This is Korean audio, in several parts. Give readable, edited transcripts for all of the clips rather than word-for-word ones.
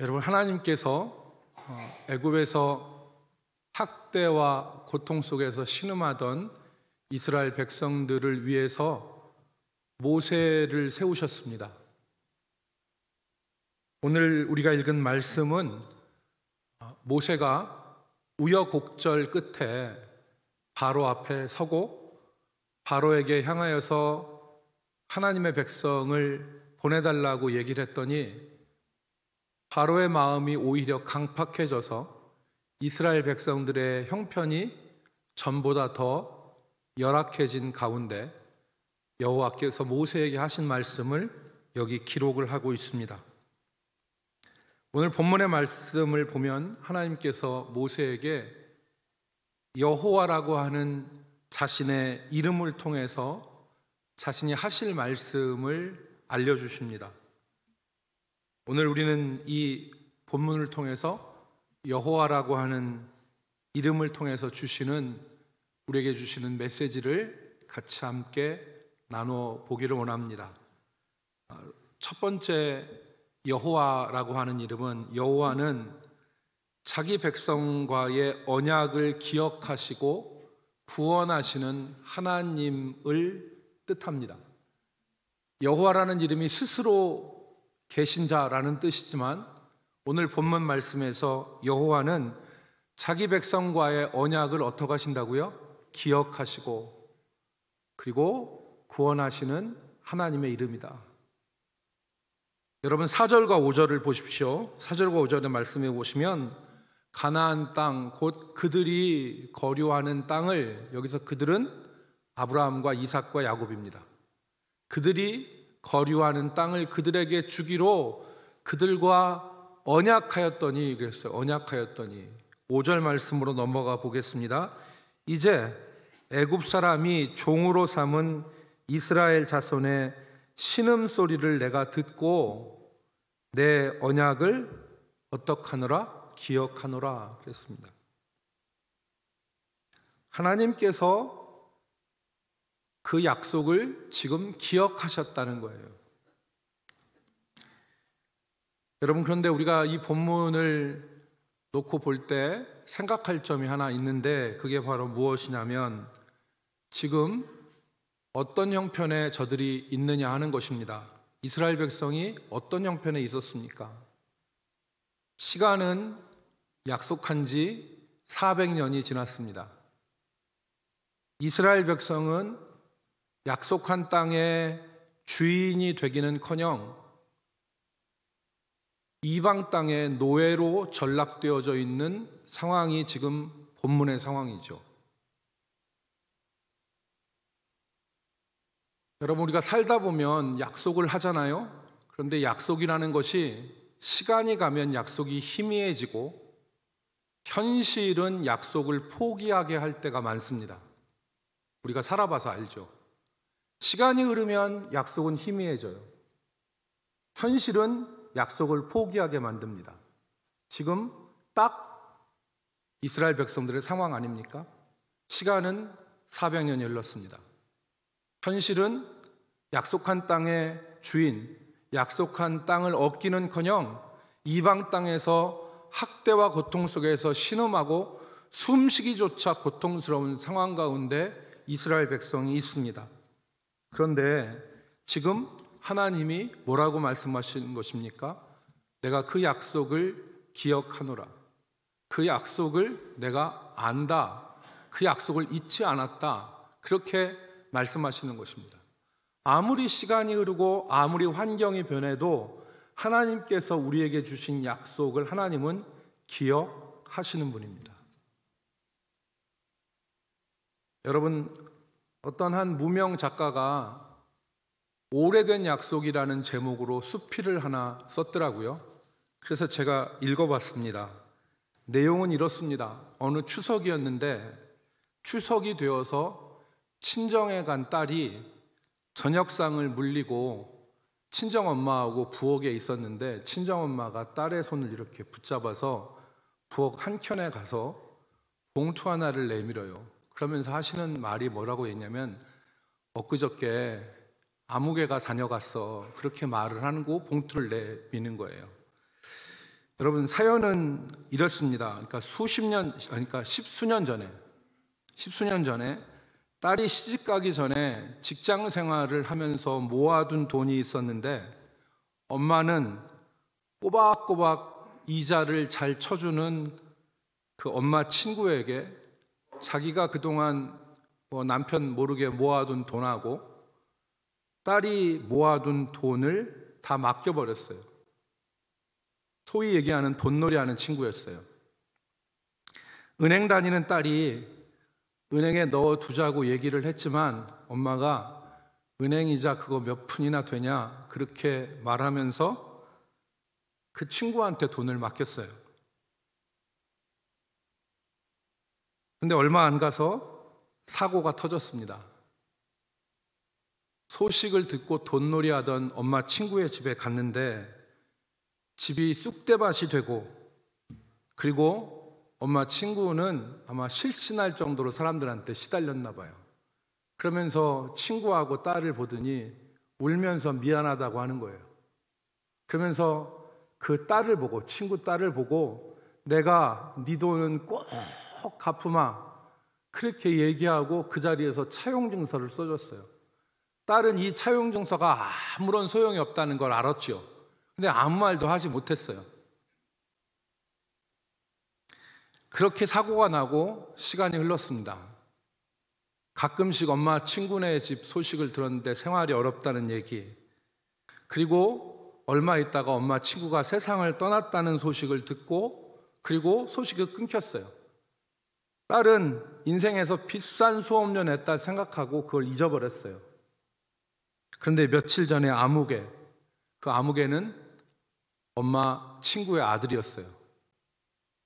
여러분, 하나님께서 애굽에서 학대와 고통 속에서 신음하던 이스라엘 백성들을 위해서 모세를 세우셨습니다. 오늘 우리가 읽은 말씀은 모세가 우여곡절 끝에 바로 앞에 서고 바로에게 향하여서 하나님의 백성을 보내달라고 얘기를 했더니 바로의 마음이 오히려 강팍해져서 이스라엘 백성들의 형편이 전보다 더 열악해진 가운데 여호와께서 모세에게 하신 말씀을 여기 기록을 하고 있습니다. 오늘 본문의 말씀을 보면 하나님께서 모세에게 여호와라고 하는 자신의 이름을 통해서 자신이 하실 말씀을 알려주십니다. 오늘 우리는 이 본문을 통해서 여호와라고 하는 이름을 통해서 우리에게 주시는 메시지를 같이 함께 나눠 보기를 원합니다. 첫 번째, 여호와라고 하는 이름은, 여호와는 자기 백성과의 언약을 기억하시고 구원하시는 하나님을 뜻합니다. 여호와라는 이름이 스스로 계신 자라는 뜻이지만 오늘 본문 말씀에서 여호와는 자기 백성과의 언약을 어떻게 하신다고요? 기억하시고 그리고 구원하시는 하나님의 이름이다. 여러분, 4절과 5절을 보십시오. 4절과 5절의 말씀에 보시면 가나안 땅, 곧 그들이 거류하는 땅을, 여기서 그들은 아브라함과 이삭과 야곱입니다. 그들이 거류하는 땅을 그들에게 주기로 그들과 언약하였더니, 그랬어요. 언약하였더니. 5절 말씀으로 넘어가 보겠습니다. 이제 애굽 사람이 종으로 삼은 이스라엘 자손의 신음소리를 내가 듣고 내 언약을 어떡하노라? 기억하노라 그랬습니다. 하나님께서 그 약속을 지금 기억하셨다는 거예요. 여러분, 그런데 우리가 이 본문을 놓고 볼 때 생각할 점이 하나 있는데 그게 바로 무엇이냐면 지금 어떤 형편에 저들이 있느냐 하는 것입니다. 이스라엘 백성이 어떤 형편에 있었습니까? 시간은 약속한 지 400년이 지났습니다. 이스라엘 백성은 약속한 땅의 주인이 되기는커녕 이방 땅의 노예로 전락되어져 있는 상황이 지금 본문의 상황이죠. 여러분, 우리가 살다 보면 약속을 하잖아요. 그런데 약속이라는 것이 시간이 가면 약속이 희미해지고 현실은 약속을 포기하게 할 때가 많습니다. 우리가 살아봐서 알죠. 시간이 흐르면 약속은 희미해져요. 현실은 약속을 포기하게 만듭니다. 지금 딱 이스라엘 백성들의 상황 아닙니까? 시간은 400년이 흘렀습니다. 현실은 약속한 땅의 주인, 약속한 땅을 얻기는커녕 이방 땅에서 학대와 고통 속에서 신음하고 숨쉬기조차 고통스러운 상황 가운데 이스라엘 백성이 있습니다. 그런데 지금 하나님이 뭐라고 말씀하시는 것입니까? 내가 그 약속을 기억하노라. 그 약속을 내가 안다. 그 약속을 잊지 않았다. 그렇게 말씀하시는 것입니다. 아무리 시간이 흐르고 아무리 환경이 변해도 하나님께서 우리에게 주신 약속을 하나님은 기억하시는 분입니다. 여러분, 어떤 한 무명 작가가 오래된 약속이라는 제목으로 수필을 하나 썼더라고요. 그래서 제가 읽어봤습니다. 내용은 이렇습니다. 어느 추석이었는데 추석이 되어서 친정에 간 딸이 저녁상을 물리고 친정엄마하고 부엌에 있었는데 친정엄마가 딸의 손을 이렇게 붙잡아서 부엌 한켠에 가서 봉투 하나를 내밀어요. 그러면서 하시는 말이 뭐라고 했냐면 엊그저께 아무개가 다녀갔어. 그렇게 말을 하고 봉투를 내미는 거예요. 여러분, 사연은 이렇습니다. 그러니까 십수년 전에 딸이 시집 가기 전에 직장 생활을 하면서 모아둔 돈이 있었는데, 엄마는 꼬박꼬박 이자를 잘 쳐주는 그 엄마 친구에게 자기가 그동안 남편 모르게 모아둔 돈하고 딸이 모아둔 돈을 다 맡겨버렸어요. 소위 얘기하는 돈놀이 하는 친구였어요. 은행 다니는 딸이 은행에 넣어두자고 얘기를 했지만 엄마가 은행이자 그거 몇 푼이나 되냐 그렇게 말하면서 그 친구한테 돈을 맡겼어요. 근데 얼마 안 가서 사고가 터졌습니다. 소식을 듣고 돈놀이 하던 엄마 친구의 집에 갔는데 집이 쑥대밭이 되고, 그리고 엄마 친구는 아마 실신할 정도로 사람들한테 시달렸나 봐요. 그러면서 친구하고 딸을 보더니 울면서 미안하다고 하는 거예요. 그러면서 그 딸을 보고, 친구 딸을 보고, 내가 네 돈은 꼭 갚으마 그렇게 얘기하고 그 자리에서 차용증서를 써줬어요. 딸은 이 차용증서가 아무런 소용이 없다는 걸 알았죠. 근데 아무 말도 하지 못했어요. 그렇게 사고가 나고 시간이 흘렀습니다. 가끔씩 엄마 친구네 집 소식을 들었는데 생활이 어렵다는 얘기, 그리고 얼마 있다가 엄마 친구가 세상을 떠났다는 소식을 듣고, 그리고 소식이 끊겼어요. 딸은 인생에서 비싼 수업료 냈다 생각하고 그걸 잊어버렸어요. 그런데 며칠 전에 그 아무개는 엄마 친구의 아들이었어요.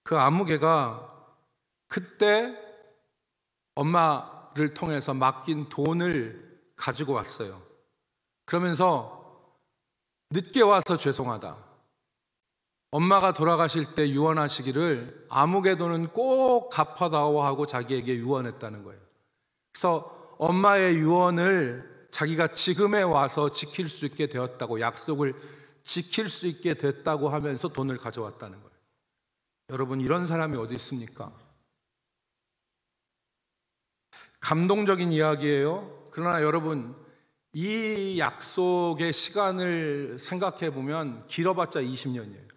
그 아무개가 그때 엄마를 통해서 맡긴 돈을 가지고 왔어요. 그러면서 늦게 와서 죄송하다, 엄마가 돌아가실 때 유언하시기를 아무개 돈은 꼭 갚아다오 하고 자기에게 유언했다는 거예요. 그래서 엄마의 유언을 자기가 지금에 와서 지킬 수 있게 되었다고, 약속을 지킬 수 있게 됐다고 하면서 돈을 가져왔다는 거예요. 여러분, 이런 사람이 어디 있습니까? 감동적인 이야기예요. 그러나 여러분, 이 약속의 시간을 생각해 보면 길어봤자 20년이에요.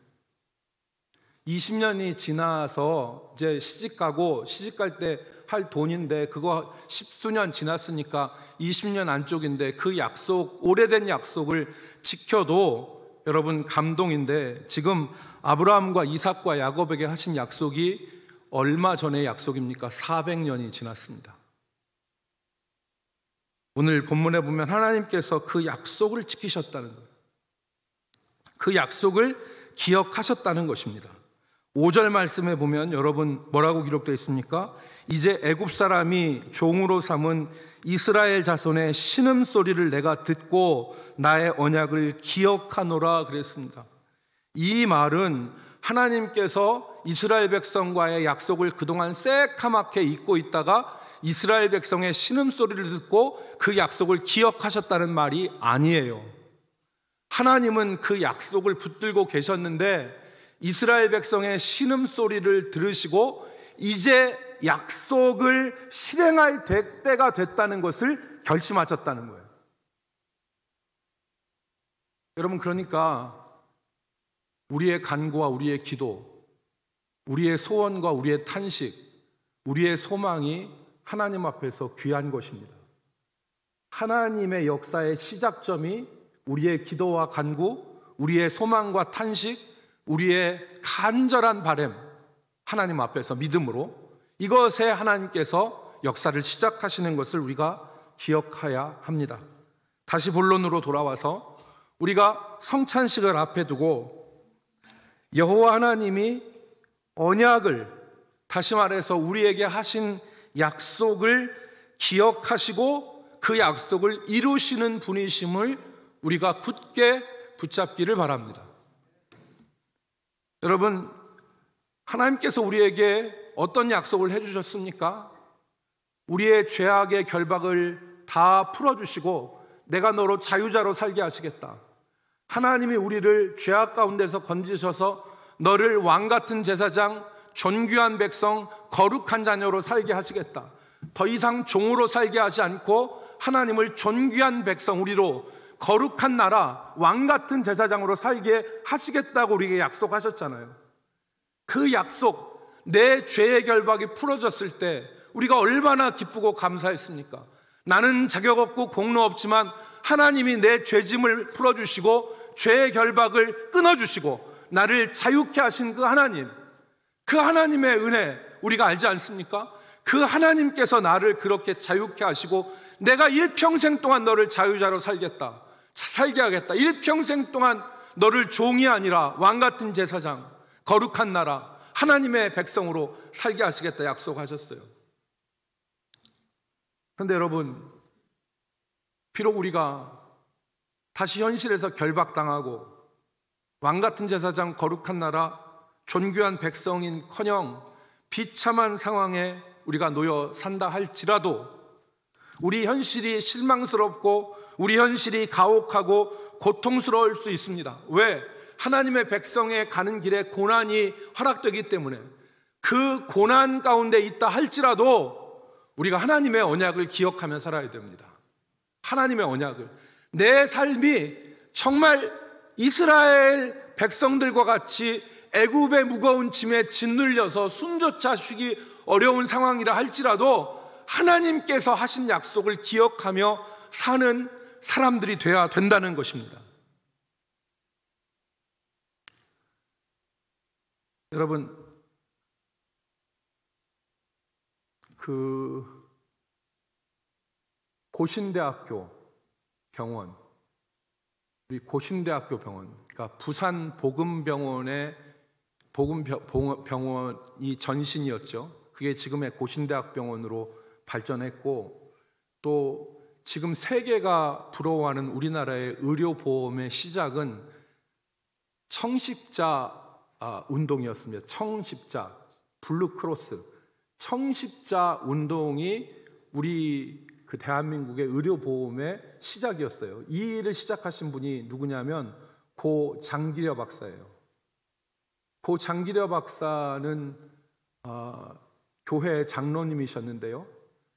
20년이 지나서 이제 시집가고, 시집갈 때 할 돈인데 그거 십수년 지났으니까 20년 안쪽인데 그 약속, 오래된 약속을 지켜도 여러분 감동인데, 지금 아브라함과 이삭과 야곱에게 하신 약속이 얼마 전의 약속입니까? 400년이 지났습니다. 오늘 본문에 보면 하나님께서 그 약속을 지키셨다는 거예요. 그 약속을 기억하셨다는 것입니다. 5절 말씀에 보면 여러분 뭐라고 기록되어 있습니까? 이제 애굽 사람이 종으로 삼은 이스라엘 자손의 신음소리를 내가 듣고 나의 언약을 기억하노라 그랬습니다. 이 말은 하나님께서 이스라엘 백성과의 약속을 그동안 새카맣게 잊고 있다가 이스라엘 백성의 신음소리를 듣고 그 약속을 기억하셨다는 말이 아니에요. 하나님은 그 약속을 붙들고 계셨는데 이스라엘 백성의 신음소리를 들으시고 이제 약속을 실행할 때가 됐다는 것을 결심하셨다는 거예요. 여러분, 그러니까 우리의 간구와 우리의 기도, 우리의 소원과 우리의 탄식, 우리의 소망이 하나님 앞에서 귀한 것입니다. 하나님의 역사의 시작점이 우리의 기도와 간구, 우리의 소망과 탄식, 우리의 간절한 바람, 하나님 앞에서 믿음으로 이것에 하나님께서 역사를 시작하시는 것을 우리가 기억해야 합니다. 다시 본론으로 돌아와서 우리가 성찬식을 앞에 두고 여호와 하나님이 언약을, 다시 말해서 우리에게 하신 약속을 기억하시고 그 약속을 이루시는 분이심을 우리가 굳게 붙잡기를 바랍니다. 여러분, 하나님께서 우리에게 어떤 약속을 해주셨습니까? 우리의 죄악의 결박을 다 풀어주시고 내가 너로 자유자로 살게 하시겠다. 하나님이 우리를 죄악 가운데서 건지셔서 너를 왕같은 제사장, 존귀한 백성, 거룩한 자녀로 살게 하시겠다. 더 이상 종으로 살게 하지 않고 하나님을 존귀한 백성, 우리로 거룩한 나라, 왕같은 제사장으로 살게 하시겠다고 우리에게 약속하셨잖아요. 그 약속, 내 죄의 결박이 풀어졌을 때 우리가 얼마나 기쁘고 감사했습니까? 나는 자격 없고 공로 없지만 하나님이 내 죄짐을 풀어주시고 죄의 결박을 끊어주시고 나를 자유케 하신 그 하나님, 그 하나님의 은혜 우리가 알지 않습니까? 그 하나님께서 나를 그렇게 자유케 하시고 내가 일평생 동안 너를 자유자로 살게 하겠다. 일평생 동안 너를 종이 아니라 왕같은 제사장, 거룩한 나라, 하나님의 백성으로 살게 하시겠다 약속하셨어요. 그런데 여러분, 비록 우리가 다시 현실에서 결박당하고 왕같은 제사장, 거룩한 나라, 존귀한 백성인커녕 비참한 상황에 우리가 놓여 산다 할지라도 우리 현실이 실망스럽고 우리 현실이 가혹하고 고통스러울 수 있습니다. 왜? 하나님의 백성에 가는 길에 고난이 허락되기 때문에 그 고난 가운데 있다 할지라도 우리가 하나님의 언약을 기억하며 살아야 됩니다. 하나님의 언약을. 내 삶이 정말 이스라엘 백성들과 같이 애굽의 무거운 짐에 짓눌려서 숨조차 쉬기 어려운 상황이라 할지라도 하나님께서 하신 약속을 기억하며 사는 사람들이 되어야 된다는 것입니다. 여러분, 고신대학교 병원, 우리 고신대학교 병원, 그러니까 부산 복음병원의 복음병원이 전신이었죠. 그게 지금의 고신대학병원으로 발전했고, 또 지금 세계가 부러워하는 우리나라의 의료보험의 시작은 청십자 운동이었습니다. 청십자, 블루크로스, 청십자 운동이 우리 그 대한민국의 의료보험의 시작이었어요. 이 일을 시작하신 분이 누구냐면 고 장기려 박사예요. 고 장기려 박사는 교회 장로님이셨는데요.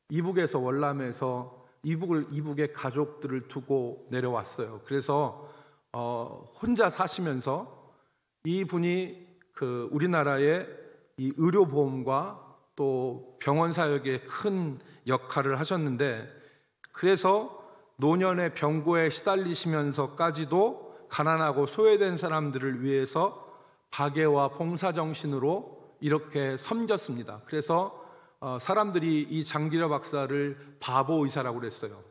이북에서 월남에서 이북의 가족들을 두고 내려왔어요. 그래서 혼자 사시면서 이분이 그 우리나라의 이 의료보험과 또 병원 사역에 큰 역할을 하셨는데, 그래서 노년의 병고에 시달리시면서까지도 가난하고 소외된 사람들을 위해서 박애와 봉사정신으로 이렇게 섬겼습니다. 그래서 사람들이 이 장기려 박사를 바보 의사라고 그랬어요.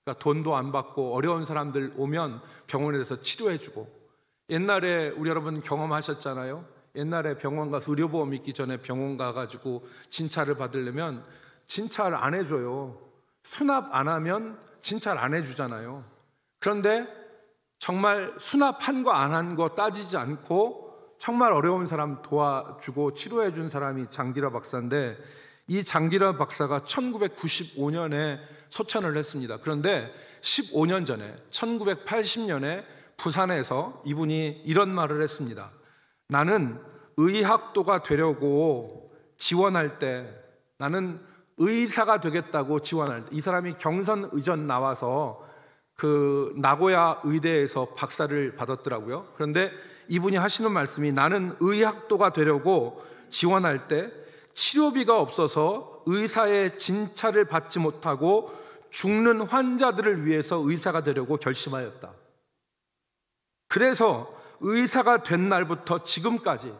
그러니까 돈도 안 받고 어려운 사람들 오면 병원에서 치료해주고, 옛날에 우리 여러분 경험하셨잖아요. 옛날에 병원 가서 의료보험 있기 전에 병원 가가지고 진찰을 받으려면 진찰 안 해줘요. 수납 안 하면 진찰 안 해주잖아요. 그런데 정말 수납한 거 안 한 거 따지지 않고 정말 어려운 사람 도와주고 치료해 준 사람이 장기려 박사인데, 이 장기려 박사가 1995년에 소천을 했습니다. 그런데 15년 전에 1980년에 부산에서 이분이 이런 말을 했습니다. 나는 의학도가 되려고 지원할 때, 나는 의사가 되겠다고 지원할 때, 이 사람이 경선 의전 나와서 그 나고야 의대에서 박사를 받았더라고요. 그런데 이분이 하시는 말씀이, 나는 의학도가 되려고 지원할 때 치료비가 없어서 의사의 진찰을 받지 못하고 죽는 환자들을 위해서 의사가 되려고 결심하였다. 그래서 의사가 된 날부터 지금까지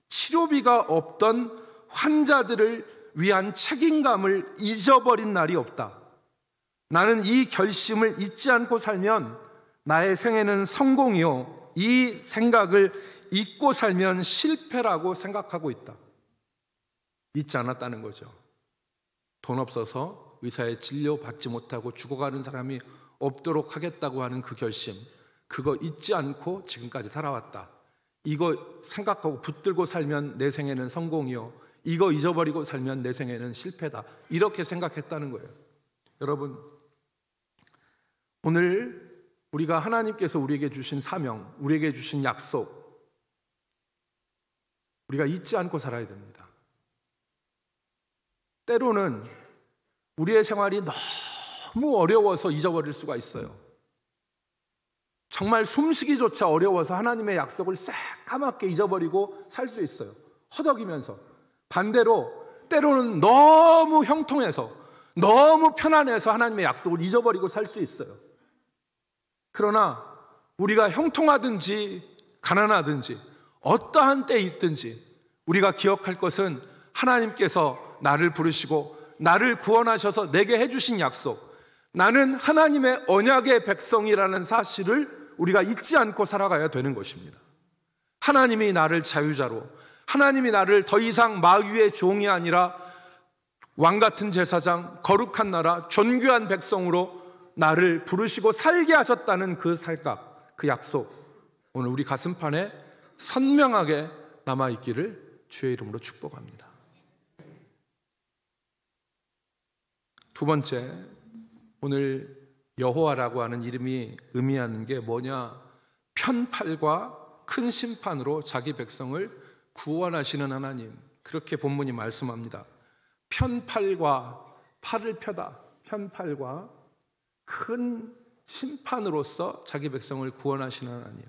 치료비가 없던 환자들을 위한 책임감을 잊어버린 날이 없다. 나는 이 결심을 잊지 않고 살면 나의 생애는 성공이요, 이 생각을 잊고 살면 실패라고 생각하고 있다. 잊지 않았다는 거죠. 돈 없어서 의사의 진료 받지 못하고 죽어가는 사람이 없도록 하겠다고 하는 그 결심, 그거 잊지 않고 지금까지 살아왔다. 이거 생각하고 붙들고 살면 내 생애는 성공이요, 이거 잊어버리고 살면 내 생애는 실패다. 이렇게 생각했다는 거예요. 여러분, 오늘 우리가 하나님께서 우리에게 주신 사명, 우리에게 주신 약속, 우리가 잊지 않고 살아야 됩니다. 때로는 우리의 생활이 너무 어려워서 잊어버릴 수가 있어요. 정말 숨쉬기조차 어려워서 하나님의 약속을 새까맣게 잊어버리고 살 수 있어요. 허덕이면서. 반대로 때로는 너무 형통해서, 너무 편안해서 하나님의 약속을 잊어버리고 살 수 있어요. 그러나 우리가 형통하든지 가난하든지 어떠한 때에 있든지 우리가 기억할 것은 하나님께서 나를 부르시고 나를 구원하셔서 내게 해주신 약속, 나는 하나님의 언약의 백성이라는 사실을 우리가 잊지 않고 살아가야 되는 것입니다. 하나님이 나를 자유자로, 하나님이 나를 더 이상 마귀의 종이 아니라 왕같은 제사장, 거룩한 나라, 존귀한 백성으로 나를 부르시고 살게 하셨다는 그 생각, 그 약속, 오늘 우리 가슴판에 선명하게 남아있기를 주의 이름으로 축복합니다. 두 번째, 오늘 여호와라고 하는 이름이 의미하는 게 뭐냐? 편팔과 큰 심판으로 자기 백성을 구원하시는 하나님, 그렇게 본문이 말씀합니다. 편팔과 팔을 펴다, 편팔과 큰 심판으로서 자기 백성을 구원하시는 하나님.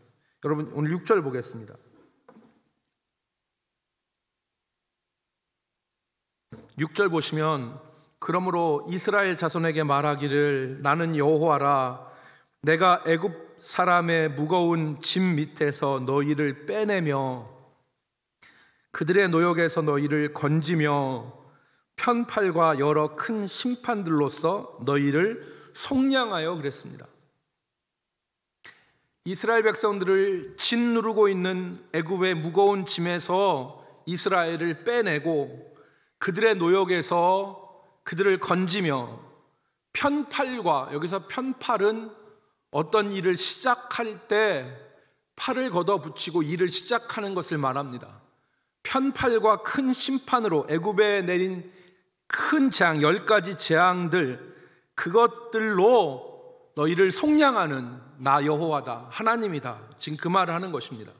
여러분 오늘 6절 보겠습니다. 6절 보시면, 그러므로 이스라엘 자손에게 말하기를 나는 여호와라, 내가 애굽 사람의 무거운 짐 밑에서 너희를 빼내며 그들의 노역에서 너희를 건지며 편팔과 여러 큰 심판들로서 너희를 속량하여 그랬습니다. 이스라엘 백성들을 짓누르고 있는 애굽의 무거운 짐에서 이스라엘을 빼내고 그들의 노역에서 그들을 건지며 편팔과, 여기서 편팔은 어떤 일을 시작할 때 팔을 걷어붙이고 일을 시작하는 것을 말합니다. 편팔과 큰 심판으로 애굽에 내린 큰 재앙, 10가지 재앙들, 그것들로 너희를 속량하는 나 여호와다, 하나님이다. 지금 그 말을 하는 것입니다.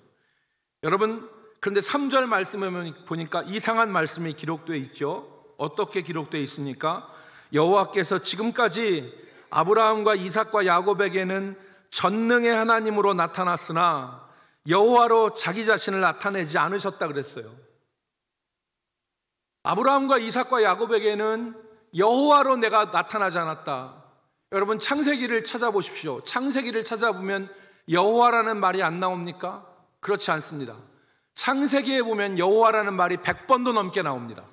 여러분, 그런데 3절 말씀을 보니까 이상한 말씀이 기록되어 있죠. 어떻게 기록되어 있습니까? 여호와께서 지금까지 아브라함과 이삭과 야곱에게는 전능의 하나님으로 나타났으나 여호와로 자기 자신을 나타내지 않으셨다 그랬어요. 아브라함과 이삭과 야곱에게는 여호와로 내가 나타나지 않았다. 여러분 창세기를 찾아보십시오. 창세기를 찾아보면 여호와라는 말이 안 나옵니까? 그렇지 않습니다. 창세기에 보면 여호와라는 말이 100번도 넘게 나옵니다.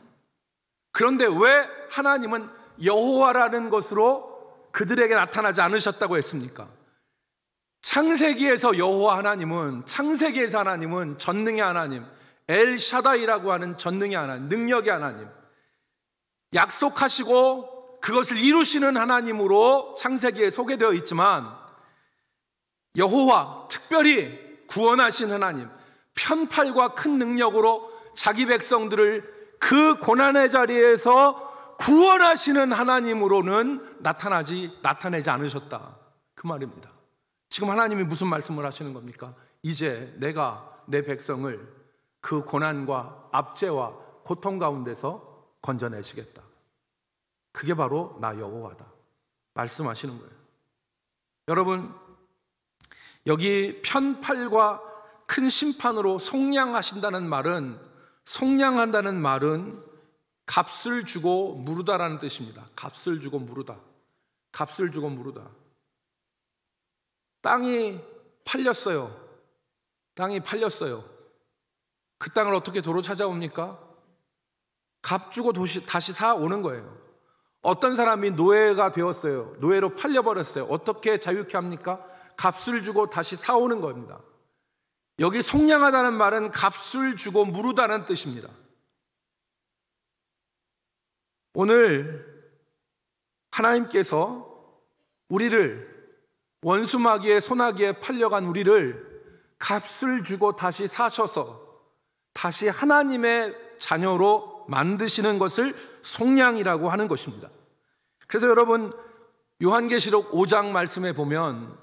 그런데 왜 하나님은 여호와라는 것으로 그들에게 나타나지 않으셨다고 했습니까? 창세기에서 여호와 하나님은, 창세기에서 하나님은 전능의 하나님, 엘샤다이라고 하는 전능의 하나님, 능력의 하나님, 약속하시고 그것을 이루시는 하나님으로 창세기에 소개되어 있지만, 여호와, 특별히 구원하신 하나님, 편팔과 큰 능력으로 자기 백성들을 그 고난의 자리에서 구원하시는 하나님으로는 나타내지 않으셨다, 그 말입니다. 지금 하나님이 무슨 말씀을 하시는 겁니까? 이제 내가 내 백성을 그 고난과 압제와 고통 가운데서 건져내시겠다. 그게 바로 나 여호와다 말씀하시는 거예요. 여러분, 여기 편팔과 큰 심판으로 속량하신다는 말은, 속량한다는 말은 값을 주고 무르다라는 뜻입니다. 값을 주고 무르다. 값을 주고 무르다. 땅이 팔렸어요. 땅이 팔렸어요. 그 땅을 어떻게 도로 찾아옵니까? 값 주고 다시 사오는 거예요. 어떤 사람이 노예가 되었어요. 노예로 팔려버렸어요. 어떻게 자유케 합니까? 값을 주고 다시 사오는 겁니다. 여기 속량하다는 말은 값을 주고 무르다는 뜻입니다. 오늘 하나님께서 우리를, 원수마귀의 소나기에 팔려간 우리를 값을 주고 다시 사셔서 다시 하나님의 자녀로 만드시는 것을 속량이라고 하는 것입니다. 그래서 여러분, 요한계시록 5장 말씀에 보면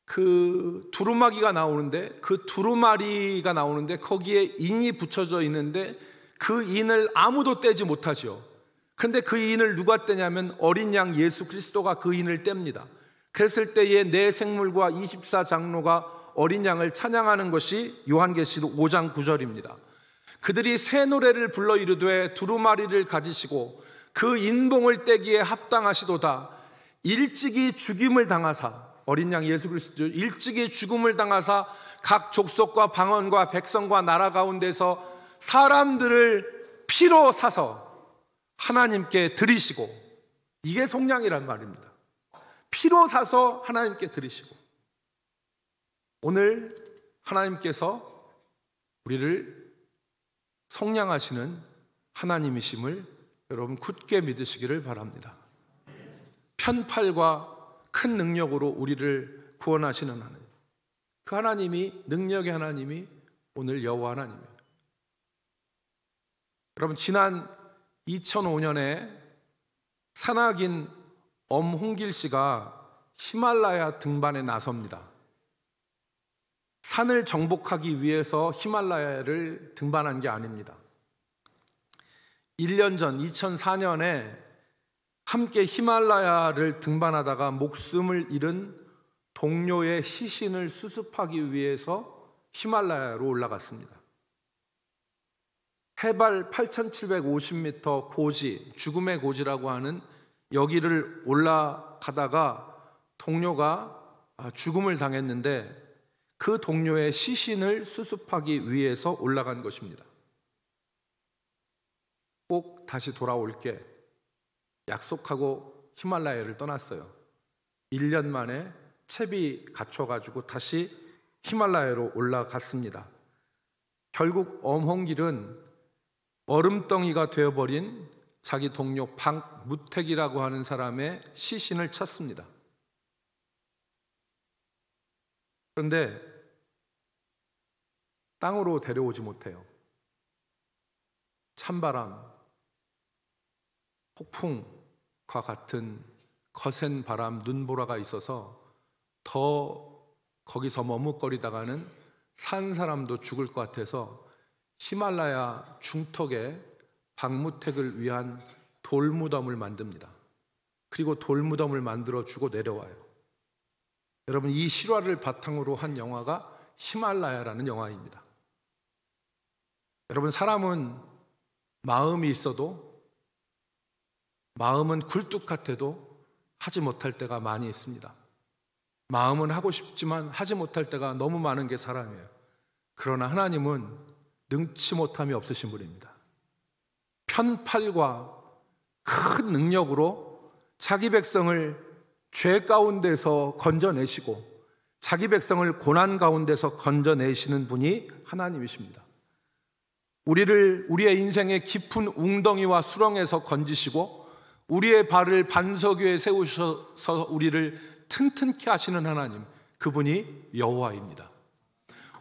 그 두루마기가 나오는데, 그 두루마리가 나오는데 거기에 인이 붙여져 있는데 그 인을 아무도 떼지 못하죠. 그런데 그 인을 누가 떼냐면 어린 양 예수 그리스도가 그 인을 뗍니다. 그랬을 때에 네 생물과 24장로가 어린 양을 찬양하는 것이 요한계시록 5장 9절입니다. 그들이 새 노래를 불러 이르되 두루마리를 가지시고 그 인봉을 떼기에 합당하시도다. 일찍이 죽임을 당하사, 어린 양 예수 그리스도 일찍이 죽음을 당하사 각 족속과 방언과 백성과 나라 가운데서 사람들을 피로 사서 하나님께 드리시고, 이게 속량이란 말입니다. 피로 사서 하나님께 드리시고, 오늘 하나님께서 우리를 속량하시는 하나님이심을 여러분 굳게 믿으시기를 바랍니다. 편팔과 큰 능력으로 우리를 구원하시는 하나님, 그 하나님이, 능력의 하나님이 오늘 여호와 하나님이에요. 여러분, 지난 2005년에 산악인 엄홍길 씨가 히말라야 등반에 나섭니다. 산을 정복하기 위해서 히말라야를 등반한 게 아닙니다. 1년 전 2004년에 함께 히말라야를 등반하다가 목숨을 잃은 동료의 시신을 수습하기 위해서 히말라야로 올라갔습니다. 해발 8,750m 고지, 죽음의 고지라고 하는 여기를 올라가다가 동료가 죽음을 당했는데 그 동료의 시신을 수습하기 위해서 올라간 것입니다. 꼭 다시 돌아올게 약속하고 히말라야를 떠났어요. 1년 만에 채비 갖춰가지고 다시 히말라야로 올라갔습니다. 결국 엄홍길은 얼음덩이가 되어버린 자기 동료 박무택이라고 하는 사람의 시신을 찾습니다. 그런데 땅으로 데려오지 못해요. 찬바람, 폭풍과 같은 거센 바람, 눈보라가 있어서 더 거기서 머뭇거리다가는 산 사람도 죽을 것 같아서 히말라야 중턱에 박무택을 위한 돌무덤을 만듭니다. 그리고 돌무덤을 만들어 주고 내려와요. 여러분, 이 실화를 바탕으로 한 영화가 히말라야라는 영화입니다. 여러분, 사람은 마음이 있어도, 마음은 굴뚝 같아도 하지 못할 때가 많이 있습니다. 마음은 하고 싶지만 하지 못할 때가 너무 많은 게 사람이에요. 그러나 하나님은 능치 못함이 없으신 분입니다. 편팔과 큰 능력으로 자기 백성을 죄 가운데서 건져내시고 자기 백성을 고난 가운데서 건져내시는 분이 하나님이십니다. 우리의 인생의 깊은 웅덩이와 수렁에서 건지시고 우리의 발을 반석 위에 세우셔서 우리를 튼튼케 하시는 하나님, 그분이 여호와입니다.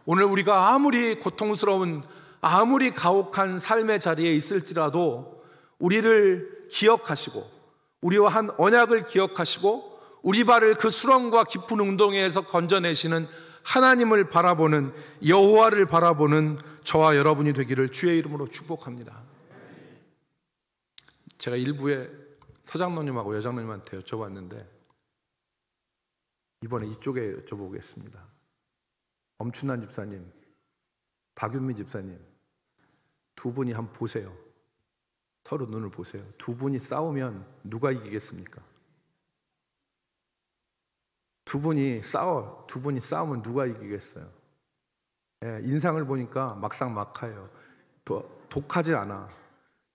오늘 우리가 아무리 고통스러운, 아무리 가혹한 삶의 자리에 있을지라도 우리를 기억하시고 우리와 한 언약을 기억하시고 우리 발을 그 수렁과 깊은 웅덩이에서 건져내시는 하나님을 바라보는, 여호와를 바라보는 저와 여러분이 되기를 주의 이름으로 축복합니다. 제가 일부에 서장로님하고 여장로님한테 여쭤봤는데 이번에 이쪽에 여쭤보겠습니다. 엄춘난 집사님, 박윤미 집사님, 두 분이 한번 보세요. 서로 눈을 보세요. 두 분이 싸우면 누가 이기겠습니까? 두 분이 싸우면 누가 이기겠어요? 예, 인상을 보니까 막상 막하예요. 독하지 않아.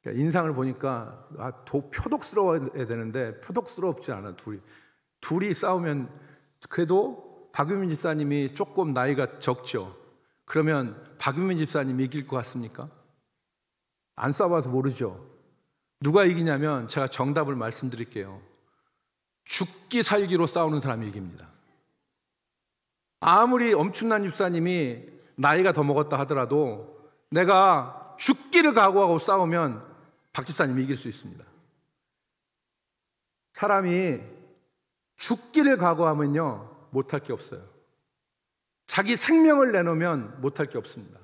인상을 보니까 표독스러워야 되는데 표독스럽지 않아. 둘이 싸우면, 그래도 박유민 집사님이 조금 나이가 적죠. 그러면 박유민 집사님이 이길 것 같습니까? 안 싸워봐서 모르죠. 누가 이기냐면 제가 정답을 말씀드릴게요. 죽기 살기로 싸우는 사람이 이깁니다. 아무리 엄춘난 집사님이 나이가 더 먹었다 하더라도 내가 죽기를 각오하고 싸우면 박 집사님이 이길 수 있습니다. 사람이 죽기를 각오하면요 못할 게 없어요. 자기 생명을 내놓으면 못할 게 없습니다.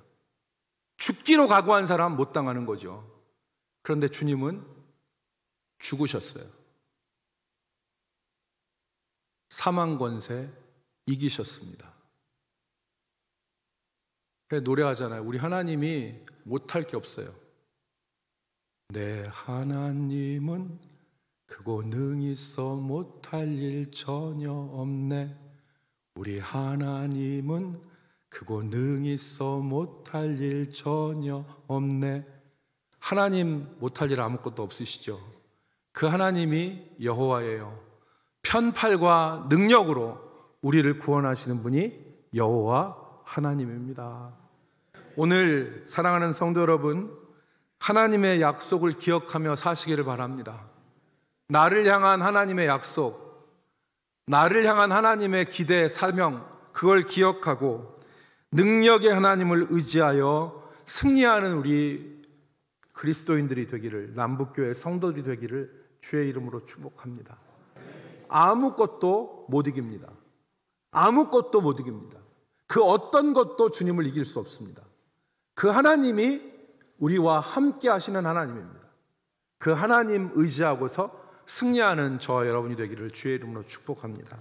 죽기로 각오한 사람 못 당하는 거죠. 그런데 주님은 죽으셨어요. 사망 권세 이기셨습니다. 그래서 노래하잖아요. 우리 하나님이 못할 게 없어요. 내 하나님은 크고 능히 있어 못할 일 전혀 없네. 우리 하나님은 크고 능히 있어 못할 일 전혀 없네. 하나님 못할 일 아무것도 없으시죠? 그 하나님이 여호와예요. 편팔과 능력으로 우리를 구원하시는 분이 여호와 하나님입니다. 오늘 사랑하는 성도 여러분, 하나님의 약속을 기억하며 사시기를 바랍니다. 나를 향한 하나님의 약속, 나를 향한 하나님의 기대, 사명, 그걸 기억하고 능력의 하나님을 의지하여 승리하는 우리 그리스도인들이 되기를, 남북교회 성도들이 되기를 주의 이름으로 축복합니다. 아무것도 못 이깁니다. 아무것도 못 이깁니다. 그 어떤 것도 주님을 이길 수 없습니다. 그 하나님이 우리와 함께 하시는 하나님입니다. 그 하나님 의지하고서 승리하는 저와 여러분이 되기를 주의 이름으로 축복합니다.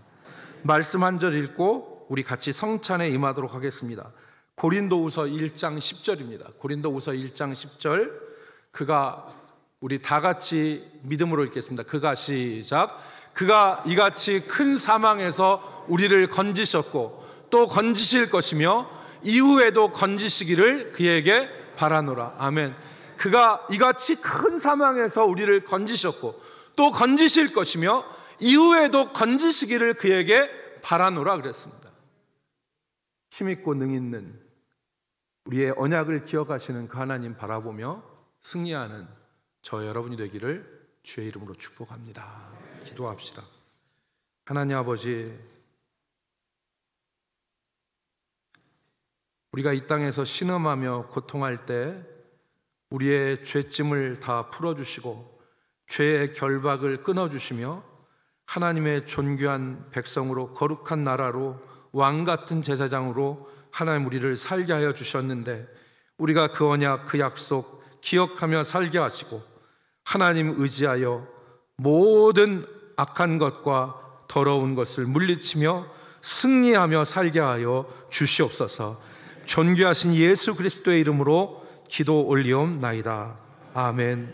말씀 한 절 읽고 우리 같이 성찬에 임하도록 하겠습니다. 고린도후서 1장 10절입니다. 고린도후서 1장 10절, 그가, 우리 다 같이 믿음으로 읽겠습니다. 그가, 시작. 그가 이같이 큰 사망에서 우리를 건지셨고 또 건지실 것이며 이후에도 건지시기를 그에게 바라노라. 아멘. 그가 이같이 큰 사망에서 우리를 건지셨고 또 건지실 것이며 이후에도 건지시기를 그에게 바라노라 그랬습니다. 힘있고 능있는 우리의 언약을 기억하시는 그 하나님 바라보며 승리하는 저 여러분이 되기를 주의 이름으로 축복합니다. 기도합시다. 하나님 아버지, 우리가 이 땅에서 신음하며 고통할 때 우리의 죄짐을 다 풀어주시고 죄의 결박을 끊어주시며 하나님의 존귀한 백성으로, 거룩한 나라로, 왕같은 제사장으로 하나님 우리를 살게 하여 주셨는데, 우리가 그 언약, 그 약속 기억하며 살게 하시고 하나님 의지하여 모든 악한 것과 더러운 것을 물리치며 승리하며 살게 하여 주시옵소서. 존귀하신 예수 그리스도의 이름으로 기도 올리옵나이다. 아멘.